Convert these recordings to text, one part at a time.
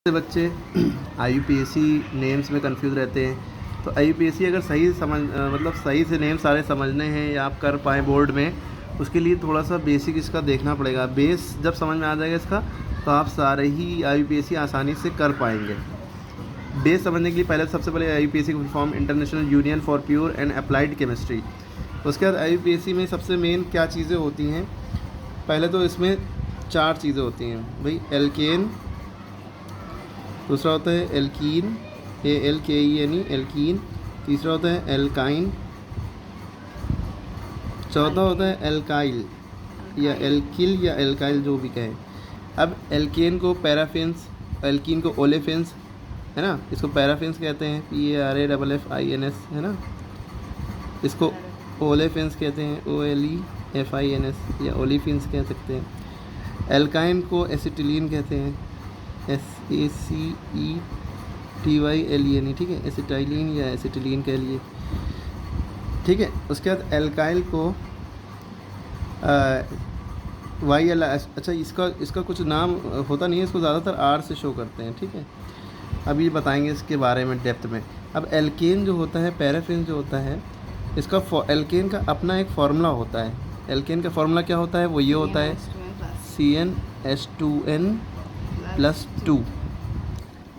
से बच्चे IUPAC names में कंफ्यूज रहते हैं। तो आईयूपीएसी अगर सही मतलब सही से नेम सारे समझने हैं या आप कर पाएँ बोर्ड में, उसके लिए थोड़ा सा बेसिक इसका देखना पड़ेगा। बेस जब समझ में आ जाएगा इसका, तो आप सारे ही आईयूपीएसी आसानी से कर पाएंगे। बेस समझने के लिए पहले सबसे पहले आईयूपीएसी का form international union for pure and applied chemistry. उसके बाद आईयूपीएसी में सबसे मेन क्या चीज़ें होती हैं, पहले तो इसमें 4 चीज़ें होती हैं भाई। एल्केन, दूसरा होता है एल्कीन, ALKENE एल्कीन। तीसरा होता है एल्काइन। चौथा होता है एल्काइल या एल्किल या एल्काइल, जो भी कहें। अब एल्केन को पैराफिन्स, एल्कीन को ओलेफिन्स, है ना, इसको पैराफिन्स कहते हैं, PARAFFINS, है ना। इसको ओलेफिन्स कहते हैं, OLEFINS या ओलिफिन्स कह सकते हैं। एल्काइन को एसिटिलीन कहते हैं, SACETYLENE, ठीक है, एसिटाइलिन या एसिटिलीन कह लिए, ठीक है। उसके बाद एल्काइल को YL, अच्छा इसका कुछ नाम होता नहीं है, इसको ज़्यादातर R से शो करते हैं, ठीक है। अभी बताएंगे इसके बारे में डेप्थ में। अब एल्केन जो होता है, पैराफिन जो होता है, इसका एल्केन का अपना एक फार्मूला होता है। एल्केन का फार्मूला क्या होता है, वो ये होता है CnH2n+2,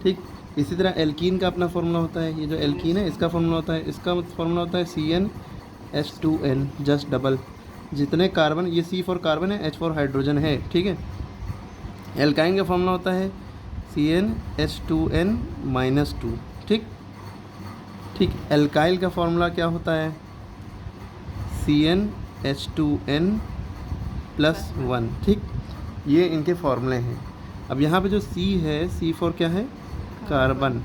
ठीक। इसी तरह एल्कीन का अपना फार्मूला होता है, ये जो एल्कीन है इसका फार्मूला होता है, इसका फार्मूला होता है CnH2n जस्ट डबल। जितने कार्बन, ये C फॉर कार्बन है, H फॉर हाइड्रोजन है, ठीक है। एल्काइन का फार्मूला होता है CnH2n-2, ठीक। एल्काइल का फार्मूला क्या होता है, CnH2n+1, ठीक। ये इनके फार्मूले हैं। अब यहाँ पे जो C है, C फॉर क्या है, कार्बन,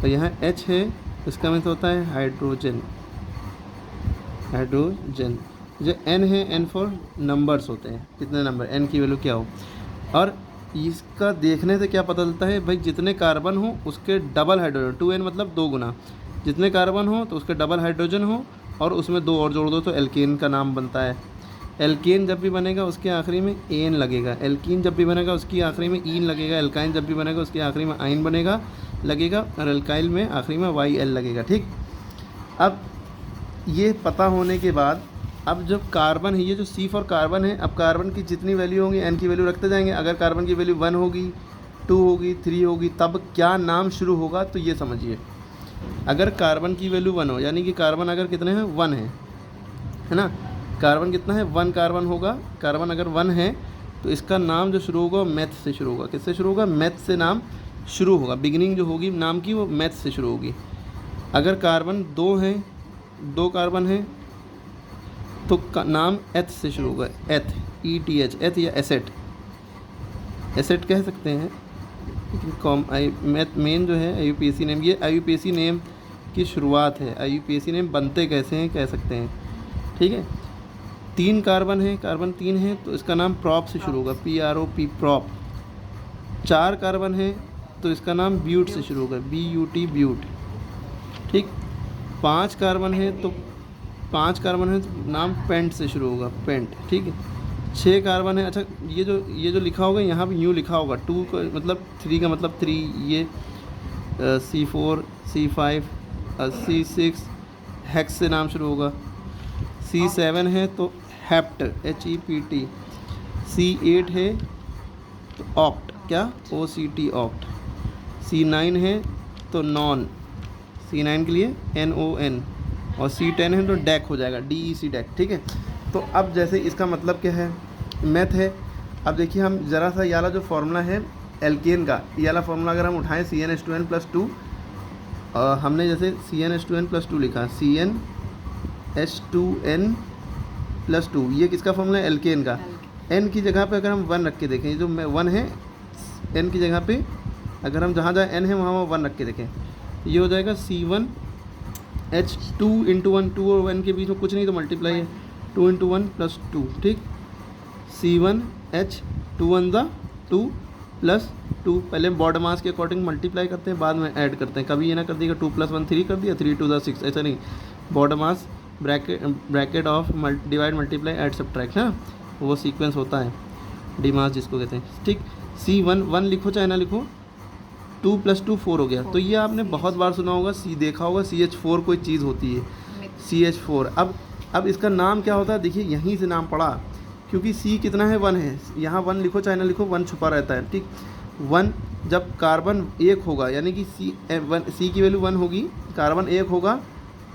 तो यहाँ H है, इसका मतलब होता है हाइड्रोजन। जो N है, N फॉर नंबर्स होते हैं, कितने नंबर, N की वैल्यू क्या हो। और इसका देखने से क्या पता चलता है भाई, जितने कार्बन हो उसके डबल हाइड्रोजन, 2N मतलब 2 गुना, जितने कार्बन हो तो उसके डबल हाइड्रोजन हो, और उसमें 2 और जोड़ दो तो एल्केन का नाम बनता है। एल्केन जब भी बनेगा उसके आखिरी में एन लगेगा, एल्कीन जब भी बनेगा उसकी आखिरी में ईन लगेगा, एल्काइन जब भी बनेगा उसके आखिरी में आइन लगेगा, और एल्काइल में आखिरी में YL लगेगा, ठीक। अब ये पता होने के बाद, अब जब कार्बन है, ये जो C फॉर कार्बन है, अब कार्बन की जितनी वैल्यू होंगी N की वैल्यू रखते जाएंगे। अगर कार्बन की वैल्यू 1 होगी, 2 होगी, 3 होगी, तब क्या नाम शुरू होगा, तो ये समझिए। अगर कार्बन की वैल्यू 1 हो, यानी कि कार्बन अगर कितने हैं, 1 है ना, कार्बन कितना है, 1 कार्बन होगा। कार्बन अगर 1 है तो इसका नाम जो शुरू होगा मैथ से शुरू होगा। किससे शुरू होगा, मैथ से नाम शुरू होगा। बिगिनिंग जो होगी नाम की, वो मैथ से शुरू होगी। अगर कार्बन 2 है, 2 कार्बन है, तो नाम एथ से शुरू होगा, एथ, ETH, एथ या एसेट, एसेट कह सकते हैं। लेकिन मेन जो है आईयूपीएसी नेम, ये आईयूपीएसी नेम की शुरुआत है। आईयूपीएसी नेम बनते कैसे हैं, कह सकते हैं, ठीक है। 3 कार्बन है, कार्बन 3 है, तो इसका नाम प्रॉप से शुरू होगा, PROP, प्रॉप। 4 कार्बन है तो इसका नाम ब्यूट से शुरू होगा, BUT, ब्यूट, ठीक। 5 कार्बन है तो नाम पेंट से शुरू होगा, पेंट, ठीक है। 6 कार्बन है, अच्छा ये जो लिखा होगा यहाँ पे यूँ लिखा होगा, 2 का मतलब 3 का मतलब 3, ये C4, C5, C6 हेक्स से नाम शुरू होगा। C7 है तो हेप्ट, HEPT। C8 है तो ऑक्ट, क्या, OCT, ऑक्ट। C9 है तो नॉन, C9 के लिए NON, और C10 है तो डैक हो जाएगा, DEC, डैक, ठीक है। तो अब जैसे इसका मतलब क्या है, मैथ है। अब देखिए हम ज़रा सा, ये वाला जो फार्मूला है एल्केन का, ये वाला फार्मूला अगर हम उठाएं, CnH2n+2, हमने जैसे CnH2n+2 लिखा, CnH2n+2, ये किसका फार्मूला है, एल्केन का। N की जगह पे अगर हम 1 रख के देखें, ये जो 1 है, N की जगह पे अगर हम जहाँ N है वहाँ 1 रख के देखें, ये हो जाएगा C1H2 × 1, 2 और 1 के बीच में कुछ नहीं तो मल्टीप्लाई है, 2 × 1 + 2, ठीक। C1H2 + 2, पहले बॉर्डर मास के अकॉर्डिंग मल्टीप्लाई करते हैं, बाद में ऐड करते हैं। कभी ये ना कर दिएगा 2 + 1 3 कर दिया, 3 × 2 = 6, ऐसा नहीं। Border mass bracket of divide multiply add subtract, ना, वो सीक्वेंस होता है। डिमास जिसको कहते हैं, ठीक। C1 1 लिखो चाहे ना लिखो, 2 + 2 4 हो गया। तो ये आपने बहुत बार सुना होगा, देखा होगा CH4 कोई चीज़ होती है, CH4। अब इसका नाम क्या होता है, देखिए यहीं से नाम पड़ा, क्योंकि C कितना है, 1 है। यहाँ 1 लिखो चाहे ना लिखो, 1 छुपा रहता है, ठीक। 1 जब कार्बन 1 होगा, यानी कि C की वैल्यू 1 होगी, कार्बन 1 होगा,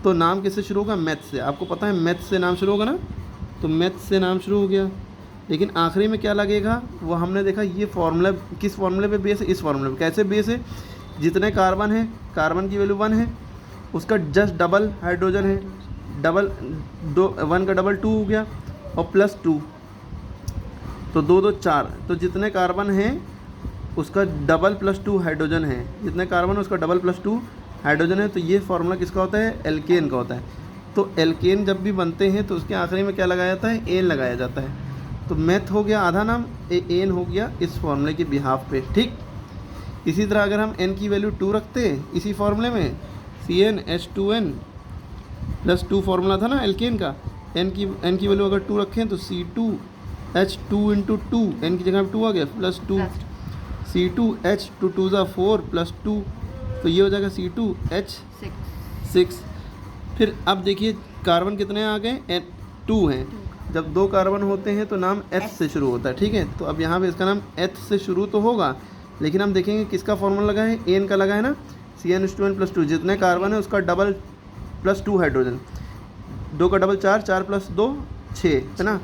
तो नाम किससे शुरू होगा, मैथ से। आपको पता है मैथ से नाम शुरू होगा ना, तो मैथ से नाम शुरू हो गया। लेकिन आखिरी में क्या लगेगा, वो हमने देखा, ये फार्मूला किस फार्मूले पे बेस है, इस फार्मूले पे। कैसे बेस है, जितने कार्बन है, कार्बन की वैल्यू 1 है, उसका जस्ट डबल हाइड्रोजन है, डबल 1 का डबल 2 हो गया, और +2, तो 2 2 4, तो जितने कार्बन हैं उसका डबल +2 हाइड्रोजन है, जितने कार्बन है उसका डबल +2 हाइड्रोजन है। तो ये फार्मूला किसका होता है, एल्केन का होता है। तो एल्केन जब भी बनते हैं तो उसके आखिरी में क्या लगाया जाता है, एन लगाया जाता है। तो मैथ हो गया आधा नाम, एन हो गया इस फार्मूले के बिहाफ पे, ठीक। इसी तरह अगर हम एन की वैल्यू 2 रखते हैं इसी फार्मूले में, CnH2n +2 फार्मूला था ना एल्केन का, एन की वैल्यू अगर 2 रखें तो C2H2 × 2, एन की जगह पे 2 आ गया, +2, C2H 2 2 = 4 +2, तो ये हो जाएगा C2H6। फिर अब देखिए कार्बन कितने आ गए, 2 हैं। जब 2 कार्बन होते हैं तो नाम H से शुरू होता है, ठीक है। तो अब यहाँ पे इसका नाम H से शुरू तो होगा, लेकिन हम देखेंगे किसका फार्मूला लगा है, एन का लगा है ना, CnH2n +2, जितने कार्बन है उसका डबल +2 हाइड्रोजन, 2 का डबल 4, 4 + 2 6 है ना,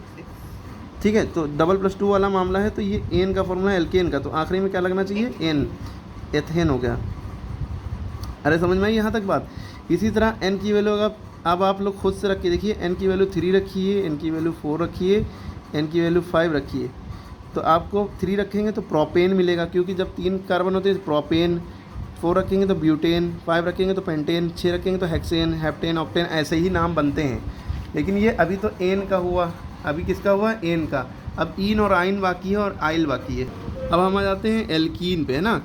ठीक है। तो डबल +2 वाला मामला है, तो ये एन का फार्मूला है एल्केन का, तो आखिरी में क्या लगना चाहिए, एन, एथेन हो गया। अरे समझ में आई यहाँ तक बात। इसी तरह एन की वैल्यू अब आप लोग खुद से रख के देखिए, एन की वैल्यू 3 रखिए, एन की वैल्यू 4 रखिए, एन की वैल्यू 5 रखिए, तो आपको 3 रखेंगे तो प्रोपेन मिलेगा, क्योंकि जब 3 कार्बन होते हैं प्रोपेन, 4 रखेंगे तो ब्यूटेन, 5 रखेंगे तो पेंटेन, 6 रखेंगे तो हेक्सेन, हेप्टेन, ऑक्टेन, ऐसे ही नाम बनते हैं। लेकिन ये अभी तो एन का हुआ, अभी किसका हुआ, एन का। अब ईन और आइन बाकी है और आइल बाकी है। अब हम आ जाते हैं एल्कीन पे, है ना।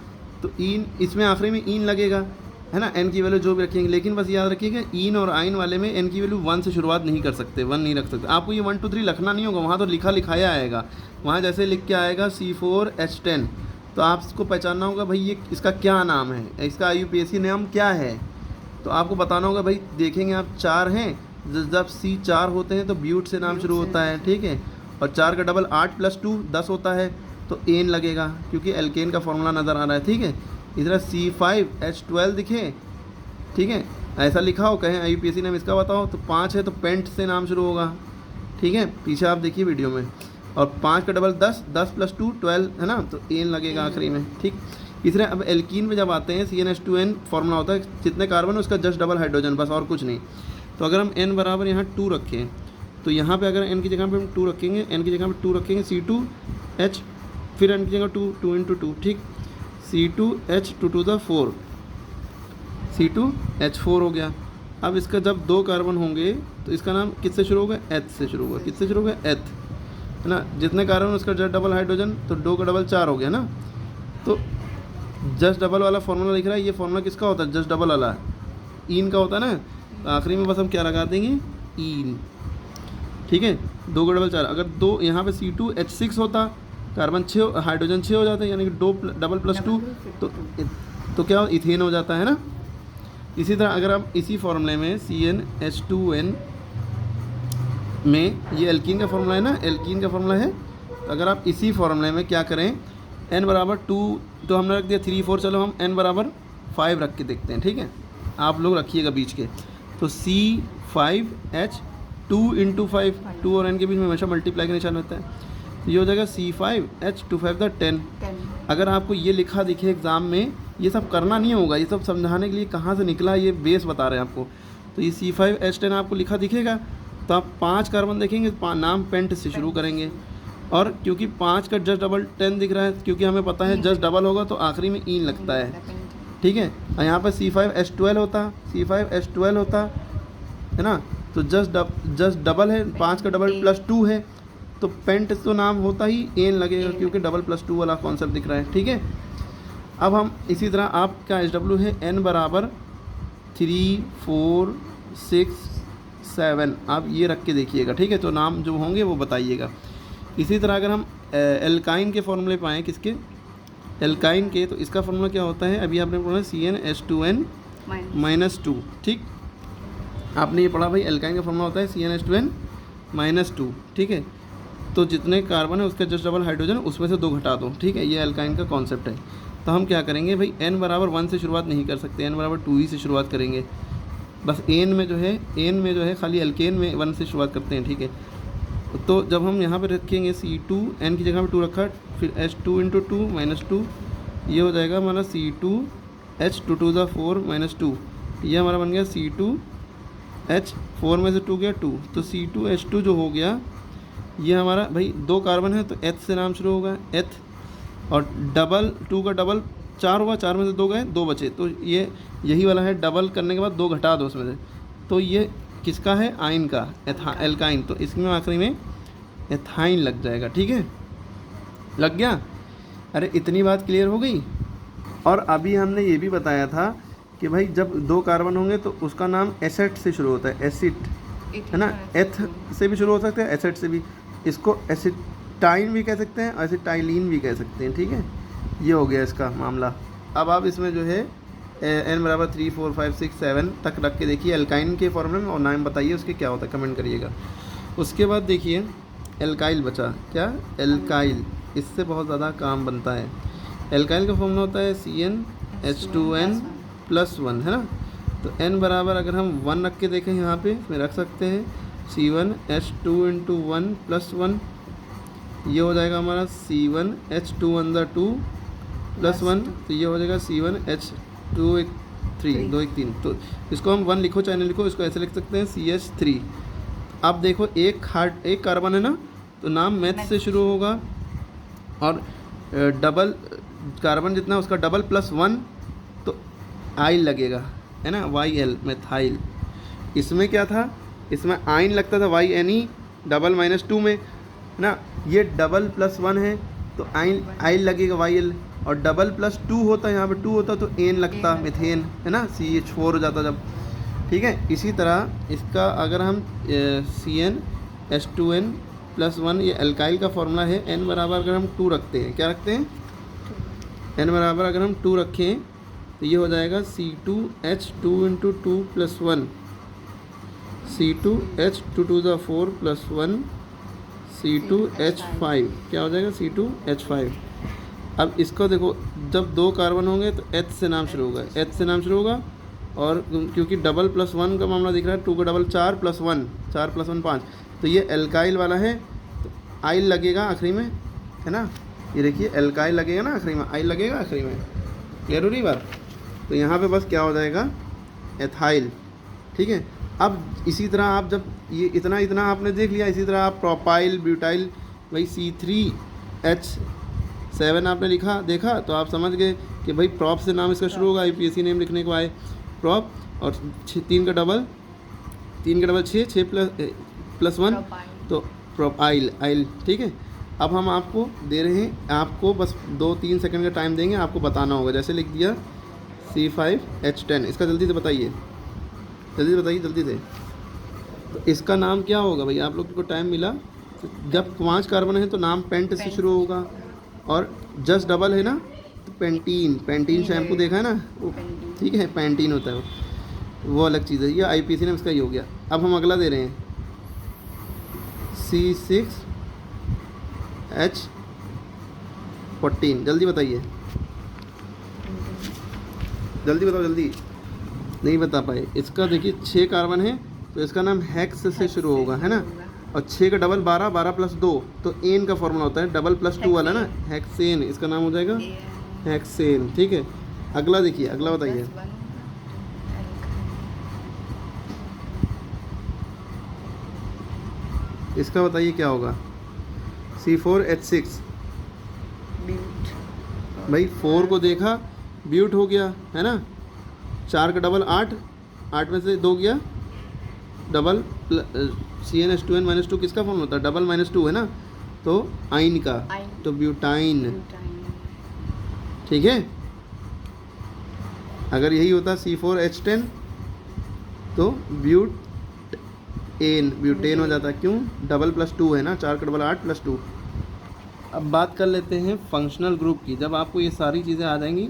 तो ईन, इसमें आखिरी में ईन लगेगा, है ना, एन की वैल्यू जो भी रखेंगे। लेकिन बस याद रखिएगा ईन और आइन वाले में एन की वैल्यू 1 से शुरुआत नहीं कर सकते, 1 नहीं रख सकते। आपको ये 1 2 3 लिखना नहीं होगा, वहाँ तो लिखाया आएगा, वहाँ जैसे लिख के आएगा C4H10, तो आपको पहचानना होगा भाई ये इसका क्या नाम है, इसका IUPAC नाम क्या है। तो आपको बताना होगा भाई, देखेंगे आप 4 हैं, जब C4 होते हैं तो ब्यूट से नाम शुरू होता है, ठीक है। और 4 का डबल 8 + 2 10 होता है, तो एन लगेगा, क्योंकि एल्केन का फॉर्मूला नज़र आ रहा है, ठीक है। इधर C5H12 दिखे, ठीक है, ऐसा लिखा हो, कहें IUPAC नाम इसका बताओ, तो 5 है तो पेंट से नाम शुरू होगा, ठीक है। पीछे आप देखिए वीडियो में, और 5 का डबल 10, 10 + 2 12 है ना, तो एन लगेगा आखिरी में, ठीक। इसलिए अब एल्कीन में जब आते हैं CnH2n फार्मूला होता है, जितने कार्बन है उसका जस्ट डबल हाइड्रोजन, बस और कुछ नहीं। तो अगर हम n बराबर यहाँ 2 रखें, तो यहाँ पे अगर n की जगह पे हम 2 रखेंगे, n की जगह पे 2 रखेंगे, C2H, फिर n की जगह 2 2 × 2, ठीक, C2H 2 2 = 4, C2H4 हो गया। अब इसका जब 2 कार्बन होंगे तो इसका नाम किससे शुरू होगा, H से शुरू होगा, किससे शुरू होगा, H, है ना। जितने कार्बन उसका जस्ट डबल हाइड्रोजन, तो 2 का डबल 4 हो गया ना। तो जस्ट डबल वाला फार्मूला लिख रहा है, ये फार्मूला किसका होता है, जस्ट डबल वाला, ईन का होता है ना। तो आखिरी में बस हम क्या लगा देंगे, ईन, ठीक है। 2 का डबल 4, अगर 2 यहाँ पे C2H6 होता, कार्बन 6, हाइड्रोजन 6 हो जाते हैं, यानी कि 2 डबल +2, तो क्या इथेन हो जाता है ना। इसी तरह अगर आप इसी फार्मूले में CnH2n में, ये एल्कीन का फार्मूला है ना, एल्कीन का फार्मूला है, तो अगर आप इसी फार्मूले में क्या करें, n बराबर 2, तो हमने रख दिया 3 4, चलो हम n बराबर 5 रख के देखते हैं, ठीक है। आप लोग रखिएगा बीच के, तो C5H 2 × 5, 2 और n के बीच में हमेशा मल्टीप्लाई का निशान रहता है, तो ये हो जाएगा C5H 2 5 = 10। अगर आपको ये लिखा दिखे एग्ज़ाम में, ये सब करना नहीं होगा, ये सब समझाने के लिए कहाँ से निकला ये बेस बता रहे हैं आपको। तो ये C5H10 आपको लिखा दिखेगा, तो आप 5 कार्बन देखेंगे, नाम पेंट से शुरू करेंगे, और क्योंकि 5 का जस्ट डबल 10 दिख रहा है, क्योंकि हमें पता है जस्ट डबल होगा तो आखिरी में ईन लगता है, ठीक है। और यहाँ पर C5H12 होता, C5H12 होता है ना, तो जस्ट डबल है, 5 का डबल +2 है, तो पेंट तो नाम होता ही एन लगेगा, क्योंकि डबल +2 वाला कॉन्सेप्ट दिख रहा है, ठीक है। अब हम इसी तरह आपका HW है n बराबर 3 4 6 7, आप ये रख के देखिएगा, ठीक है। तो नाम जो होंगे वो बताइएगा। इसी तरह अगर हम एल्काइन के फॉर्मूले पाएँ, किसके, एल्काइन के। तो इसका फॉर्मूला क्या होता है, अभी आपने पढ़ा CnH2n -2, ठीक। आपने ये पढ़ा भाई, एल्काइन का फॉर्मूला होता है CnH2n -2, ठीक है। तो जितने कार्बन है उसके जस्ट डबल हाइड्रोजन, उसमें से 2 घटा दो, ठीक है। ये एल्काइन का कॉन्सेप्ट है। तो हम क्या करेंगे भाई, n बराबर 1 से शुरुआत नहीं कर सकते, n बराबर 2 ही से शुरुआत करेंगे। बस एन में जो है खाली एल्केन में 1 से शुरुआत करते हैं, ठीक है। तो जब हम यहाँ पे रखेंगे C2, n की जगह पे 2 रखा, फिर H2 × 2 -2, ये हो जाएगा हमारा C2H2 to the 4 -2, ये हमारा बन गया C2H, 4 में से 2 गया 2, तो C2H2 जो हो गया ये हमारा भाई 2 कार्बन है तो H से नाम शुरू होगा, H, और डबल 2 का डबल 4 हुआ, 4 में से 2 गए, 2 बचे, तो ये यही वाला है। डबल करने के बाद 2 घटा दो उसमें से, तो ये किसका है, आइन का, एल्काइन। तो इसमें आखिरी में एथाइन लग जाएगा, ठीक है। लग गया, अरे इतनी बात क्लियर हो गई। और अभी हमने ये भी बताया था कि भाई जब 2 कार्बन होंगे तो उसका नाम एसेट से शुरू होता है, एसिड, है ना। एथ से भी शुरू हो सकता है, एसेट से भी। इसको एसिटाइन भी कह सकते हैं, एसिटाइलिन भी कह सकते हैं, ठीक है। ये हो गया इसका मामला। अब आप इसमें जो है n बराबर 3 4 5 6 7 तक रख के देखिए एल्काइन के फॉर्मूले में, और नाम बताइए उसके क्या होता है, कमेंट करिएगा। उसके बाद देखिए एल्काइल बचा, क्या, एल्काइल, इससे बहुत ज़्यादा काम बनता है। एल्काइल का फॉर्मूला होता है CnH2n +1, है ना। तो n बराबर अगर हम 1 रख के देखें यहाँ पे, इसमें रख सकते हैं C1H2 × 1 +1, ये हो जाएगा हमारा C1H2 × 2 +1, तो ये हो जाएगा C1H2 2 1 3। तो इसको हम 1 लिखो चाहे नहीं लिखो, इसको ऐसे लिख सकते हैं CH3। अब देखो एक कार्बन है ना, तो नाम मैथ से शुरू होगा, और डबल कार्बन जितना उसका डबल +1, तो आइल लगेगा, है ना, YL, मेथाइल। इसमें क्या था, इसमें आइन लगता था YNE, डबल -2 में, है ना। ये डबल +1 है तो आइल लगेगा YL, और डबल +2 होता है, यहाँ पे 2 होता तो एन लगता, मिथेन, है ना, CH4 हो जाता जब, ठीक है। इसी तरह इसका अगर हम CnH2n +1, ये एल्काइल का फॉर्मूला है। n बराबर अगर हम 2 रखते हैं, क्या रखते हैं, n बराबर अगर हम 2 रखें तो ये हो जाएगा C2H2 × 2 +1, C2H2 to the 4 +1, C2H5, क्या हो जाएगा, C2H5। अब इसको देखो, जब 2 कार्बन होंगे तो H से नाम शुरू होगा, H से नाम शुरू होगा, और क्योंकि डबल +1 का मामला दिख रहा है, 2 का डबल 4 +1, 4 +1 5, तो ये एल्काइल वाला है, तो आइल लगेगा आखिरी में, है ना। ये देखिए एल्काइल लगेगा ना आखिरी में, आइल लगेगा आखिरी में, क्लियर हो रही बात। तो यहाँ पे बस क्या हो जाएगा, एथाइल, ठीक है। अब इसी तरह आप जब ये इतना आपने देख लिया, इसी तरह आप प्रोपाइल, ब्यूटाइल, भाई C3H7 आपने देखा, तो आप समझ गए कि भाई प्रॉप से नाम इसका शुरू होगा, IPSC नेम लिखने को आए प्रॉप, और 3 का डबल 6 +1, तो प्रोपाइल, आइल, ठीक है। अब हम आपको दे रहे हैं, आपको बस 2-3 सेकंड का टाइम देंगे, आपको बताना होगा। जैसे लिख दिया C5H10, इसका जल्दी से बताइए, जल्दी से। तो इसका नाम क्या होगा भाई, आप लोग को टाइम मिला, तो जब 5 कार्बन है तो नाम पेंट से शुरू होगा, और जस्ट डबल है ना तो पेंटीन शैम्पू देखा है ना वो, ठीक है, पेंटीन होता है वो अलग चीज़ है। ये IPSC ने इसका ही हो गया। अब हम अगला दे रहे हैं C6H14, जल्दी बताइए, जल्दी बताओ, जल्दी नहीं बता पाए। इसका देखिए 6 कार्बन है तो इसका नाम हेक्स से शुरू होगा, है ना, और 6 का डबल 12, 12 + 2, तो एन का फॉर्मूला होता है डबल +2 वाला ना, हेक्सेन, इसका नाम हो जाएगा हेक्सेन, ठीक है। अगला देखिए, अगला बताइए, इसका बताइए क्या होगा, C4H6, भाई 4 को देखा, ब्यूट हो गया, है ना। 4 का डबल 8, 8 में से 2 गया, डबल CnH2n -2 किसका फॉर्म होता है, डबल -2, है ना, तो आइन का, तो ब्यूटाइन, ठीक है। अगर यही होता C4H10 तो ब्यूटेन हो जाता, क्यों, डबल +2 है ना, 4 का डबल 8 +2, अब बात कर लेते हैं फंक्शनल ग्रुप की। जब आपको ये सारी चीज़ें आ जाएंगी,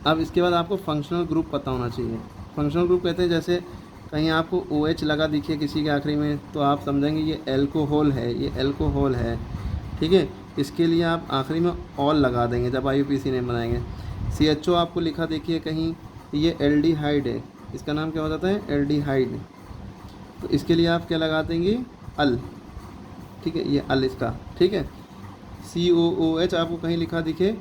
अब इसके बाद आपको फंक्शनल ग्रुप पता होना चाहिए। फंक्शनल ग्रुप कहते हैं जैसे कहीं आपको OH लगा दिखे किसी के आखिरी में, तो आप समझेंगे ये एल्कोहल है, ये एल्कोहल है, ठीक है। इसके लिए आप आखिरी में ऑल लगा देंगे जब IUPAC नेम बनाएंगे। CHO आपको लिखा देखिए कहीं, ये एल्डिहाइड है, इसका नाम क्या हो जाता है, एल्डिहाइड, तो इसके लिए आप क्या लगा देंगे, अल, ठीक है, ये अल इसका, ठीक है। COOH आपको कहीं लिखा दिखे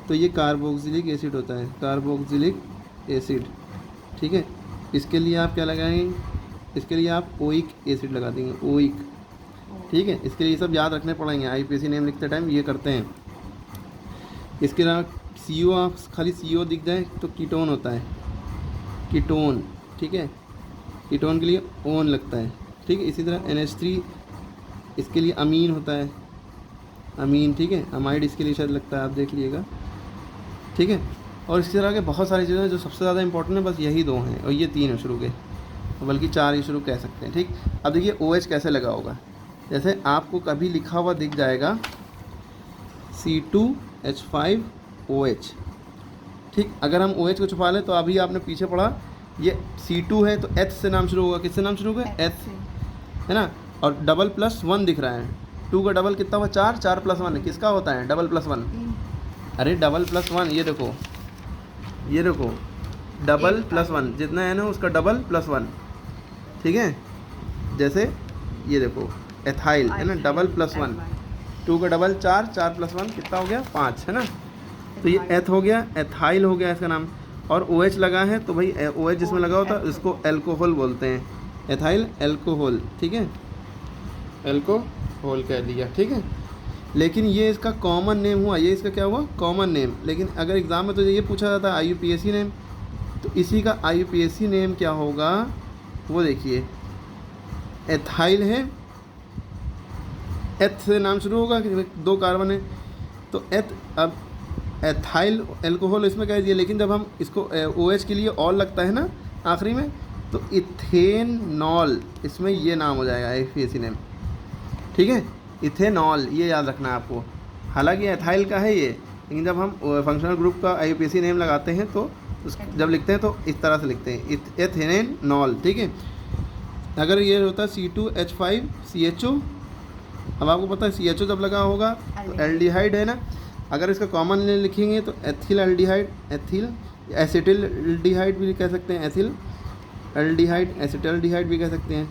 तो ये कार्बोक्सिलिक एसिड होता है, कार्बोक्सिलिक एसिड, ठीक है। इसके लिए आप क्या लगाएंगे, इसके लिए आप ओइक एसिड लगा देंगे, ओइक, ठीक है। इसके लिए सब याद रखने पड़ेंगे, IUPAC नेम लिखते टाइम ये करते हैं। इसके अलावा CO, आप खाली CO दिख जाए तो कीटोन होता है, कीटोन, ठीक है। कीटोन के लिए ओन लगता है, ठीक है। इसी तरह NH3 इसके लिए अमीन होता है, अमीन, ठीक है। अमाइड इसके लिए शायद लगता है, आप देख लीजिएगा, ठीक है। और इसी तरह के बहुत सारी चीज़ें जो सबसे ज़्यादा इंपॉर्टेंट है, बस यही 2 हैं और ये 3 है शुरू के, बल्कि 4 ही शुरू कह सकते हैं, ठीक। अब देखिए OH कैसे लगा होगा, जैसे आपको कभी लिखा हुआ दिख जाएगा C2H5OH, ठीक। अगर हम OH को छुपा लें तो अभी आपने पीछे पढ़ा ये C2 है तो H से नाम शुरू होगा, किससे नाम शुरू होगा, H, है ना। और डबल प्लस 1 दिख रहा है, 2 का डबल कितना हुआ, 4, 4 प्लस 1 किसका होता है, डबल प्लस 1, अरे डबल प्लस 1, ये देखो, ये देखो, डबल प्लस 1 जितना है ना उसका डबल प्लस 1, ठीक है। जैसे ये देखो एथाइल है ना, डबल प्लस 1, 2 का डबल 4, 4 प्लस 1 कितना हो गया, 5, है ना। तो ये एथ हो गया, एथाइल हो गया इसका नाम। और OH लगा है तो भाई OH जिसमें लगा होता है उसको एल्कोहल बोलते हैं, एथाइल एल्कोहल, ठीक है, एल्कोहल कह दिया, ठीक है। लेकिन ये इसका कॉमन नेम हुआ, ये इसका क्या हुआ, कॉमन नेम। लेकिन अगर एग्ज़ाम में तो ये पूछा जाता है IUPAC नेम, तो इसी का IUPAC नेम क्या होगा, वो देखिए, एथाइल है, एथ से नाम शुरू होगा, 2 कार्बन है तो एथ, अब एथाइल एल्कोहल इसमें कह दिया। लेकिन जब हम इसको OH के लिए ऑल लगता है ना आखिरी में, तो इथेनॉल, इसमें ये नाम हो जाएगा IUPAC नेम, ठीक है, इथेनॉल, ये याद रखना है आपको। हालांकि एथाइल का है ये, लेकिन जब हम फंक्शनल ग्रुप का IUPAC नेम लगाते हैं तो जब लिखते हैं तो इस तरह से लिखते हैं, एथेनॉल, ठीक है। अगर ये होता है C2H5CHO, अब आपको पता है CHO जब लगा होगा तो एल्डिहाइड है ना। अगर इसका कॉमन नेम लिखेंगे तो ethyl aldehyde, ethyl, acetyl aldehyde भी कह सकते हैं, एथिल एल्डिहाइड, एसिटल्डिहाइड भी कह सकते हैं,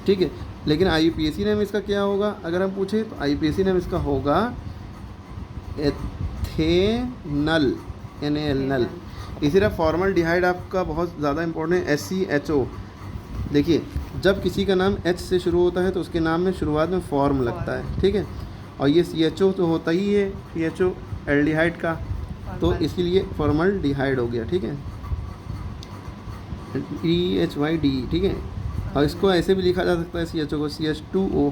ठीक है। लेकिन IUPAC नेम इसका क्या होगा, अगर हम पूछे तो IUPAC नेम इसका होगा एथेनल, NaL, नल। इसी तरह फॉर्मल्डिहाइड आपका बहुत ज़्यादा इंपॉर्टेंट है, SCHO। देखिए जब किसी का नाम H से शुरू होता है तो उसके नाम में शुरुआत में फॉर्म लगता है, ठीक है। और ये CHO तो होता ही है, CHO एल्डिहाइड का, तो इसलिए फॉर्मल्डिहाइड हो गया, ठीक है, EHYD, ठीक है। और इसको ऐसे भी लिखा जा सकता है CHO को CH2O,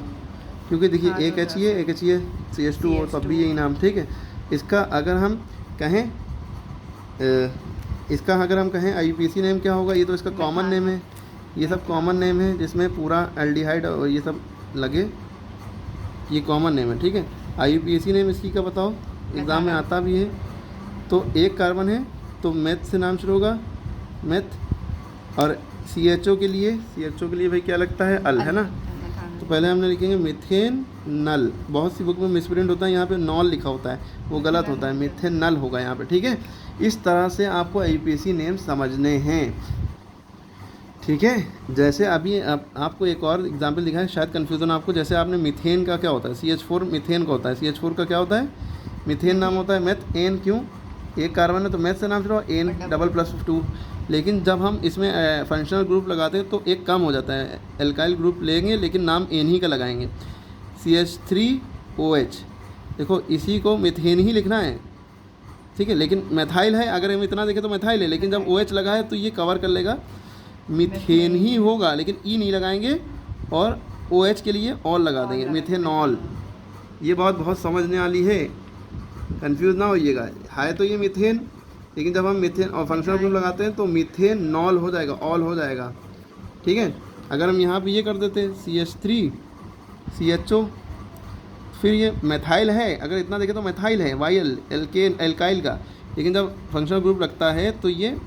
क्योंकि देखिए एक H ही है, एक H ही है, CH2O, तब भी यही नाम, ठीक है। इसका अगर हम कहें IUPAC नेम क्या होगा, ये तो इसका कॉमन नेम है, ये सब कॉमन नेम है जिसमें पूरा एल्डिहाइड और ये सब लगे, ये कॉमन नेम है, ठीक है। IUPAC नेम इसकी का बताओ, एग्ज़ाम में आता भी है। तो एक कार्बन है तो मेथ से नाम शुरू होगा, मेथ। और CHO के लिए भाई क्या लगता है, अल, है ना। तो पहले हमने लिखेंगे मिथेन नल, बहुत सी बुक में मिसप्रिंट होता है, यहाँ पे नॉल लिखा होता है, वो गलत होता है, मिथेन नल होगा यहाँ पे, ठीक है। इस तरह से आपको IUPAC नेम समझने हैं, ठीक है। जैसे अभी आपको एक और एग्जांपल दिखा है, शायद कन्फ्यूज़न आपको, जैसे आपने मीथेन का क्या होता है, CH4 मीथेन का होता है, CH4 का क्या होता है, मीथेन नाम होता है, मेथ, एन, क्यों, एक कार्बन है तो मेथ से नाम शुरू, एन डबल प्लस 2। लेकिन जब हम इसमें फंक्शनल ग्रुप लगाते हैं तो एक कम हो जाता है, एल्काइल ग्रुप लेंगे लेकिन नाम एन ही का लगाएंगे, CH3OH, देखो इसी को मिथेन ही लिखना है, ठीक है। लेकिन मेथाइल है, अगर हम इतना देखें तो मेथाइल है, लेकिन जब OH लगा है तो ये कवर कर लेगा, मिथेन ही होगा, लेकिन ई नहीं लगाएंगे और OH के लिए ऑल लगा देंगे, मिथेनॉल। ये बहुत समझने वाली है, कंफ्यूज ना होइएगा, है तो ये मिथेन, लेकिन जब हम मिथेन और फंक्शनल ग्रुप लगाते हैं तो मिथेनॉल हो जाएगा, ऑल हो जाएगा, ठीक है। अगर हम यहाँ पे ये कर देते CH3CHO फिर ये मेथाइल है, अगर इतना देखें तो मेथाइल है, वाई एल्केन एल्काइल का, लेकिन जब फंक्शनल ग्रुप लगता है तो ये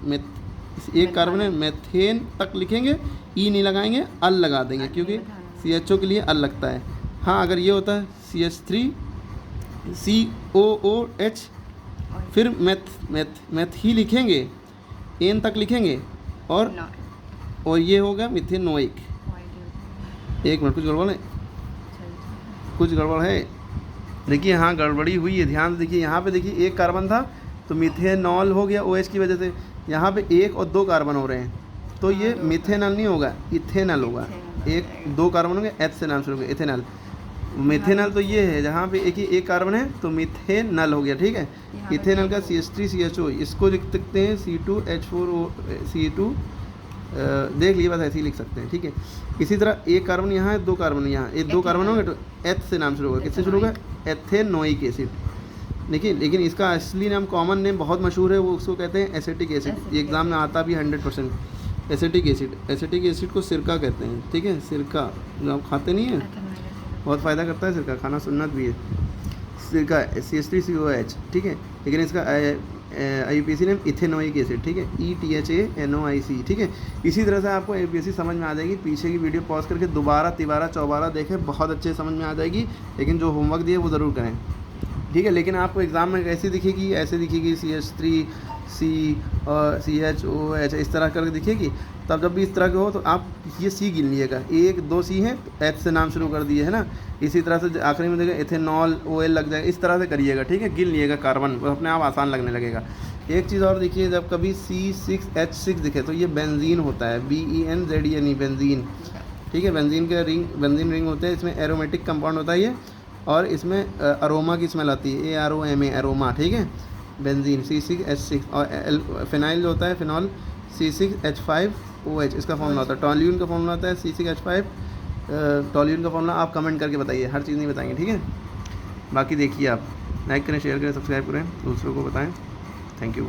एक कार्बन है मेथेन तक लिखेंगे, ई नहीं लगाएंगे, अल लगा देंगे क्योंकि CHO के लिए अल लगता है। हाँ, अगर ये होता है CH3 COOH, फिर मैथ ही लिखेंगे, एन तक लिखेंगे, और ये होगा मिथेनोइक। एक मिनट, कुछ गड़बड़ है, कुछ गड़बड़ है। देखिए हाँ, गड़बड़ी हुई है, ध्यान से देखिए। यहाँ पे देखिए एक कार्बन था तो मिथेनॉल हो गया OH की वजह से। यहाँ पे 1 और 2 कार्बन हो रहे हैं तो ये मिथेनॉल नहीं होगा, इथेनॉल होगा। 1-2 कार्बन होंगे, H से नाम शुरू होगा, इथेनॉल। मिथेनॉल तो ये है जहाँ पे एक कार्बन है तो मिथेनॉल हो गया, ठीक है। इथेनॉल का CH3 CHO, इसको लिख सकते हैं C2H4O C2, देख लिए, बस ऐसे ही लिख सकते हैं, ठीक है। इसी तरह एक कार्बन यहाँ है, 2 कार्बन यहाँ, 2 कार्बन होंगे तो H से नाम शुरू होगा, किससे शुरू होगा, एथेनोइक एसिड। देखिए, लेकिन इसका असली नाम, कॉमन नेम बहुत मशहूर है, वो उसको कहते हैं एसिटिक एसिड। ये एग्जाम में आता भी 100%। एसिटिक एसिड, एसिटिक एसिड को सिरका कहते हैं, ठीक है। सिरका जो आप खाते नहीं हैं, बहुत फ़ायदा करता है सिरका, खाना सुन्नत भी है। सिरका CH3COH, ठीक है। लेकिन इसका IUPAC नेम इथेनोइक एसिड, ठीक है, ETHANOIC, ठीक है। इसी तरह से आपको IUPAC समझ में आ जाएगी। पीछे की वीडियो पॉज करके दोबारा 13-14 देखें, बहुत अच्छे समझ में आ जाएगी। लेकिन जो होमवर्क दिए वो ज़रूर करें, ठीक है। लेकिन आपको एग्ज़ाम में कैसी दिखेगी, ऐसे दिखेगी CH3 C और CHOH, इस तरह करके दिखेगी। तब जब भी इस तरह के हो तो आप ये C गिन लीजिएगा, 1-2 C हैं, H से नाम शुरू कर दिए है ना। इसी तरह से आखिरी में देखिए इथेनॉल OL लग जाएगा, इस तरह से करिएगा, ठीक है। गिन लीजिएगा कार्बन, अपने आप आसान लगने लगेगा। एक चीज़ और देखिए, जब कभी C6H6 दिखे तो ये बेंजीन होता है, BENZENE, बेंजीन, ठीक है। बेंजीन के बेंजीन रिंग होते हैं, इसमें एरोमेटिक कंपाउंड होता है ये, और इसमें अरोमा की स्मेल आती है, AROMA, अरोमा, ठीक है। बेंजीन C6H6, और फिनाइल जो होता है, फिनॉल C6H5OH, इसका फॉर्मूला होता है। टॉल्यून का फॉर्मूला होता है C6H5, टॉल्यून का फॉर्मूला आप कमेंट करके बताइए, हर चीज़ नहीं बताएंगे, ठीक है। बाकी देखिए, आप लाइक करें, शेयर करें, सब्सक्राइब करें, दूसरों को बताएं। Thank you.